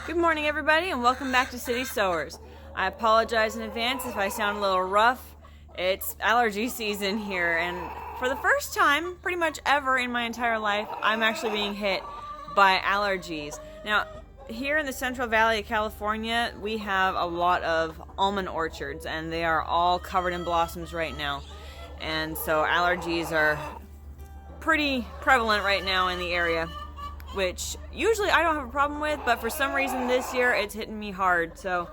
Good morning, everybody, and welcome back to City Sowers. I apologize in advance if I sound a little rough. It's allergy season here, and for the first time, pretty much ever in my entire life, I'm actually being hit by allergies. Now, here in the Central Valley of California, we have a lot of almond orchards, and they are all covered in blossoms right now. And so allergies are pretty prevalent right now in the area, which usually I don't have a problem with, but for some reason this year it's hitting me hard. So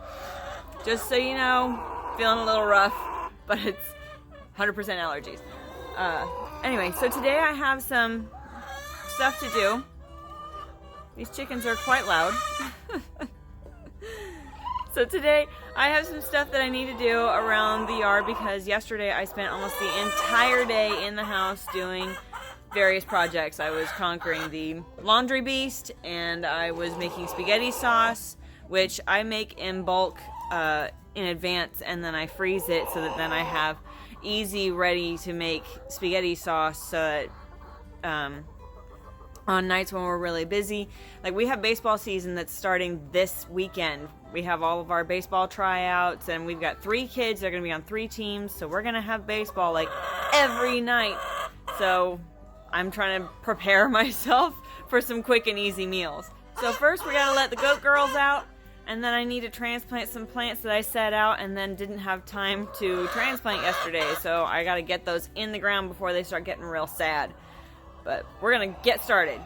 just so you know, feeling a little rough, but it's 100% allergies. Anyway, so today I have some stuff to do. These chickens are quite loud. So today I have some stuff that I need to do around the yard because yesterday I spent almost the entire day in the house doing various projects. I was conquering the laundry beast, and I was making spaghetti sauce, which I make in bulk in advance, and then I freeze it so that then I have easy, ready to make spaghetti sauce so that on nights when we're really busy. Like, we have baseball season that's starting this weekend. We have all of our baseball tryouts, and we've got 3 kids. They're going to be on 3 teams, so we're going to have baseball like every night. So I'm trying to prepare myself for some quick and easy meals. So first we gotta let the goat girls out, and then I need to transplant some plants that I set out and then didn't have time to transplant yesterday. So I gotta get those in the ground before they start getting real sad. But we're gonna get started.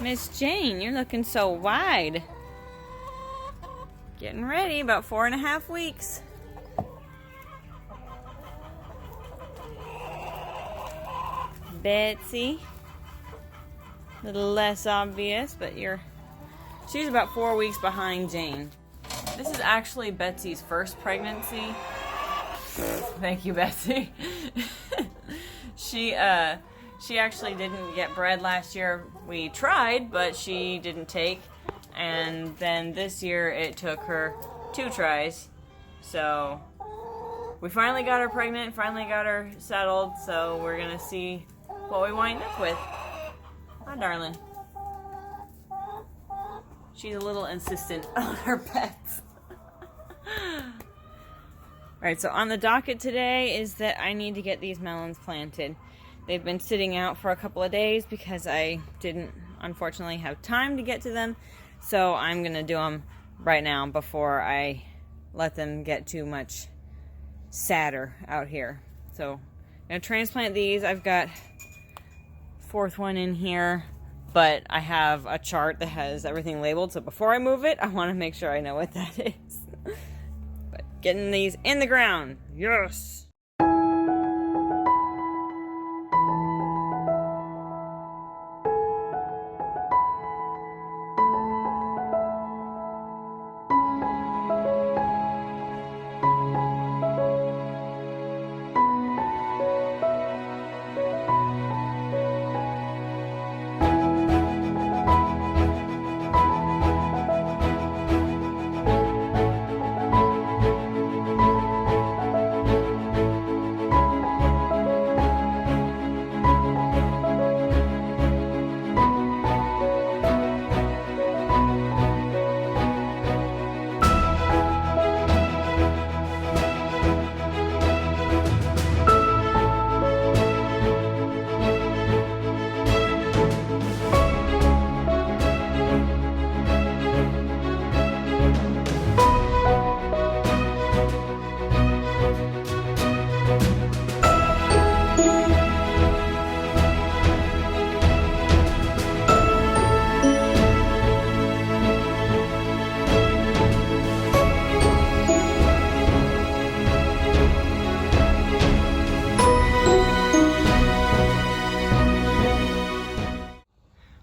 Miss Jane, you're looking so wide. Getting ready, about 4.5 weeks. Betsy, a little less obvious, but she's about 4 weeks behind Jane. This is actually Betsy's first pregnancy. Thank you, Betsy. She actually didn't get bred last year. We tried, but she didn't take. And then this year it took her 2 tries. So we finally got her pregnant, finally got her settled. So we're going to see what we wind up with. Hi, darling. She's a little insistent on her pets. Alright, so on the docket today is that I need to get these melons planted. They've been sitting out for a couple of days because I didn't, unfortunately, have time to get to them. So I'm going to do them right now before I let them get too much sadder out here. So I'm going to transplant these. I've got 4th one in here, but I have a chart that has everything labeled. So before I move it, I want to make sure I know what that is. But getting these in the ground. Yes!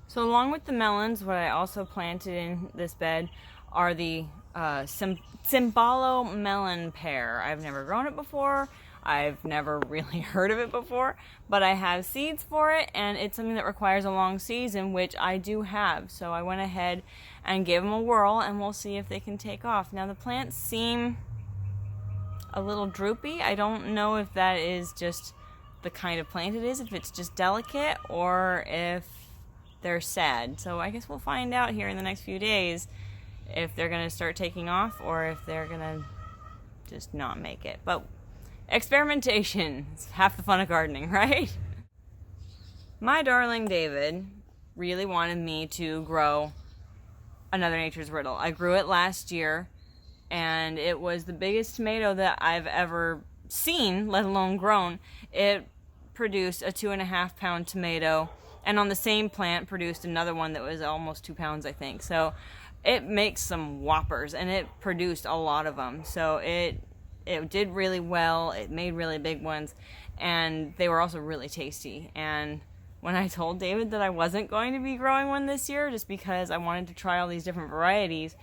So along with the melons, what I also planted in this bed are the Cimbalo melon pear. I've never grown it before. I've never really heard of it before, but I have seeds for it, and it's something that requires a long season, which I do have. So I went ahead and gave them a whirl, and we'll see if they can take off. Now the plants seem a little droopy. I don't know if that is just the kind of plant it is, if it's just delicate, or if they're sad. So I guess we'll find out here in the next few days if they're going to start taking off or if they're going to just not make it. But experimentation is half the fun of gardening, right? My darling David really wanted me to grow another Nature's Riddle. I grew it last year, and it was the biggest tomato that I've ever seen, let alone grown. It produced a 2.5 pound tomato, and on the same plant produced another one that was almost 2 pounds, I think. So it makes some whoppers, and it produced a lot of them. So it did really well. It made really big ones, and they were also really tasty. And when I told David that I wasn't going to be growing one this year, just because I wanted to try all these different varieties,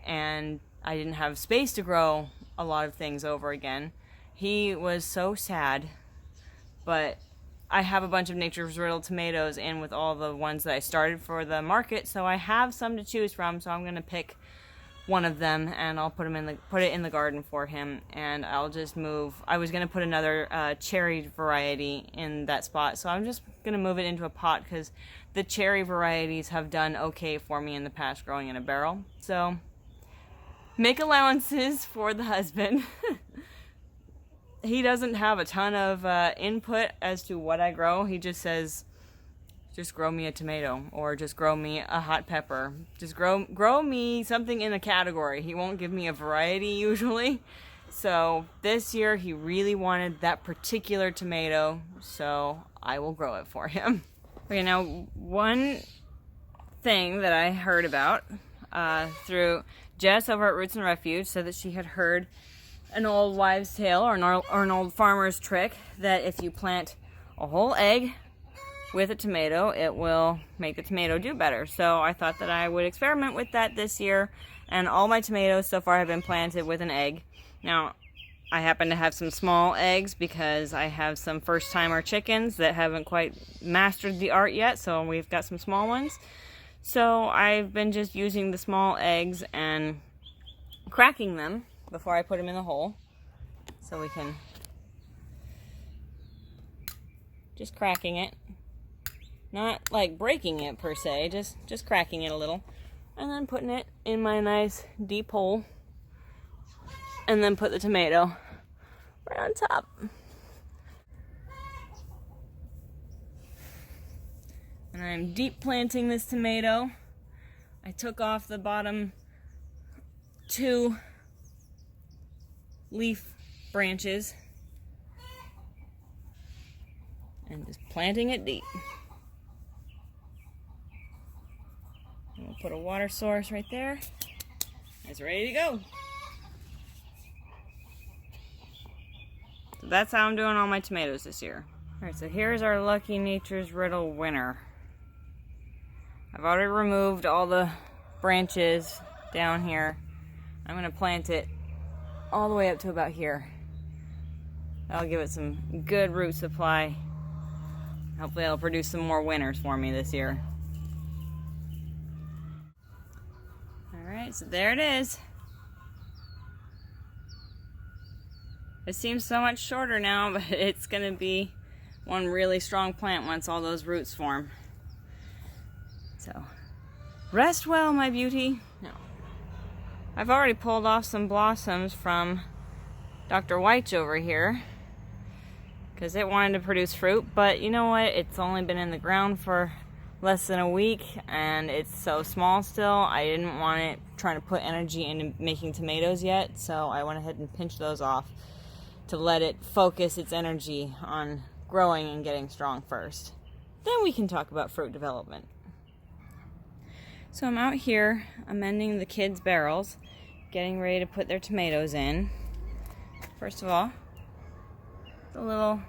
and I didn't have space to grow a lot of things over again, he was so sad. But I have a bunch of Nature's Riddle tomatoes in with all the ones that I started for the market, so I have some to choose from. So I'm gonna pick one of them, and I'll put it in the garden for him, and I'll just move. I was gonna put another cherry variety in that spot, so I'm just gonna move it into a pot because the cherry varieties have done okay for me in the past growing in a barrel. So make allowances for the husband. He doesn't have a ton of input as to what I grow. He just says, just grow me a tomato, or just grow me a hot pepper. Just grow me something in a category. He won't give me a variety usually. So this year he really wanted that particular tomato, so I will grow it for him. Okay, now one thing that I heard about through Jess over at Roots and Refuge said that she had heard an old wives' tale or an old farmer's trick that if you plant a whole egg with a tomato, it will make the tomato do better. So I thought that I would experiment with that this year, and all my tomatoes so far have been planted with an egg. Now, I happen to have some small eggs because I have some first-timer chickens that haven't quite mastered the art yet, so we've got some small ones. So I've been just using the small eggs and cracking them before I put them in the hole, so we can just cracking it, not like breaking it per se, just cracking it a little, and then putting it in my nice deep hole, and then put the tomato right on top. And I'm deep planting this tomato. I took off the bottom 2 leaf branches and just planting it deep. And we'll put a water source right there. It's ready to go. So that's how I'm doing all my tomatoes this year. Alright, so here's our Lucky Nature's Riddle winner. I've already removed all the branches down here. I'm going to plant it all the way up to about here. That'll give it some good root supply. Hopefully it'll produce some more winners for me this year. Alright, so there it is. It seems so much shorter now, but it's going to be one really strong plant once all those roots form. So, rest well, my beauty. No. I've already pulled off some blossoms from Dr. White's over here because it wanted to produce fruit, but you know what? It's only been in the ground for less than a week and it's so small still. I didn't want it trying to put energy into making tomatoes yet, so I went ahead and pinched those off to let it focus its energy on growing and getting strong first. Then we can talk about fruit development. So I'm out here amending the kids' barrels, getting ready to put their tomatoes in. First of all, the little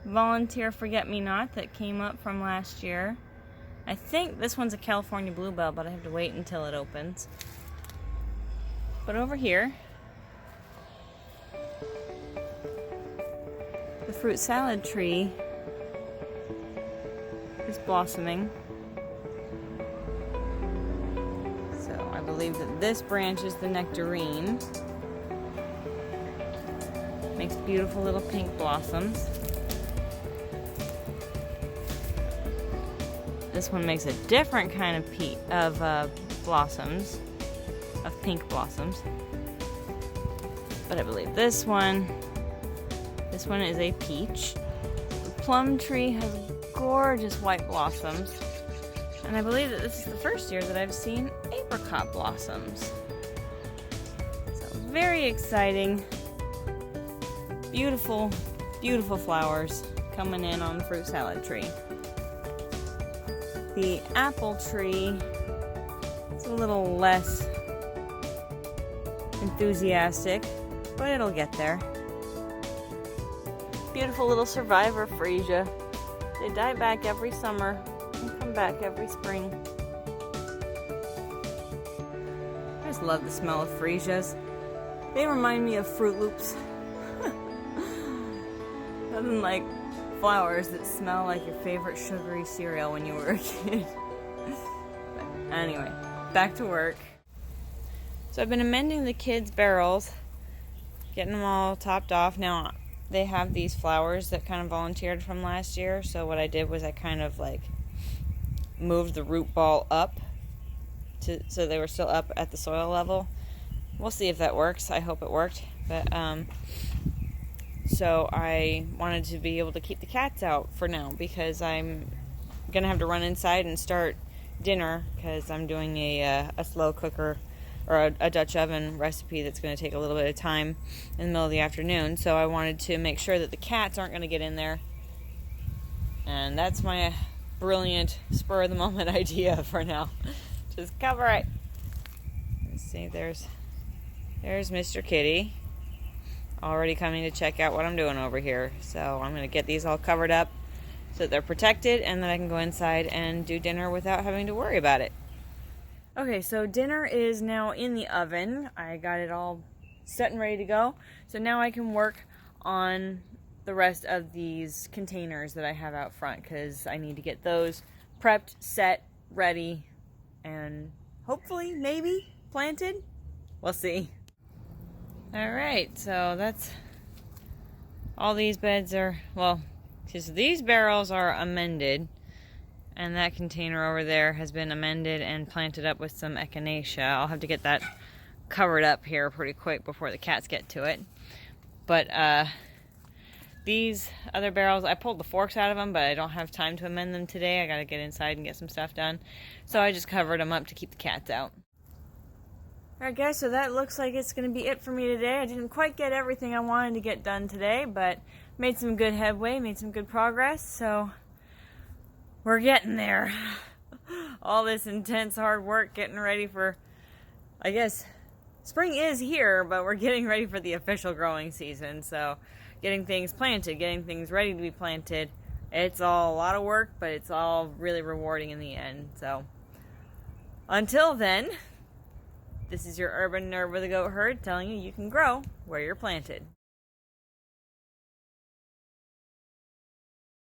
volunteer forget-me-not that came up from last year. I think this one's a California bluebell, but I have to wait until it opens. But over here, The fruit salad tree is blossoming. So I believe that this branch is the nectarine. Makes beautiful little pink blossoms. This one makes a different kind of blossoms, of pink blossoms. But I believe this one is a peach. The plum tree has gorgeous white blossoms. And I believe that this is the first year that I've seen apricot blossoms. So very exciting. Beautiful, beautiful flowers coming in on the fruit salad tree. The apple tree is a little less enthusiastic, but it'll get there. Beautiful little survivor freesia. They die back every summer and come back every spring. I just love the smell of freesias. They remind me of Fruit Loops. Nothing like flowers that smell like your favorite sugary cereal when you were a kid. But anyway, back to work. So I've been amending the kids' barrels, getting them all topped off. Now they have these flowers that kind of volunteered from last year, so what I did was I kind of like moved the root ball up so they were still up at the soil level. We'll see if that works. I hope it worked. But so I wanted to be able to keep the cats out for now because I'm gonna have to run inside and start dinner because I'm doing a slow cooker or a Dutch oven recipe that's going to take a little bit of time in the middle of the afternoon. So I wanted to make sure that the cats aren't going to get in there. And that's my brilliant spur of the moment idea for now. Just cover it. Let's see, there's Mr. Kitty already coming to check out what I'm doing over here. So I'm going to get these all covered up so that they're protected and then I can go inside and do dinner without having to worry about it. Okay, so dinner is now in the oven. I got it all set and ready to go. So now I can work on the rest of these containers that I have out front because I need to get those prepped, set, ready, and hopefully, maybe, planted. We'll see. Alright, so that's all these beds are, well, because these barrels are amended. And that container over there has been amended and planted up with some echinacea. I'll have to get that covered up here pretty quick before the cats get to it. But these other barrels, I pulled the forks out of them, but I don't have time to amend them today. I gotta get inside and get some stuff done. So I just covered them up to keep the cats out. Alright guys, so that looks like it's gonna be it for me today. I didn't quite get everything I wanted to get done today, but made some good headway, made some good progress, so we're getting there. All this intense hard work getting ready for, I guess, spring is here, but we're getting ready for the official growing season. So getting things planted, getting things ready to be planted, it's all a lot of work, but it's all really rewarding in the end. So until then, this is your urban nerd with a goat herd telling you you can grow where you're planted.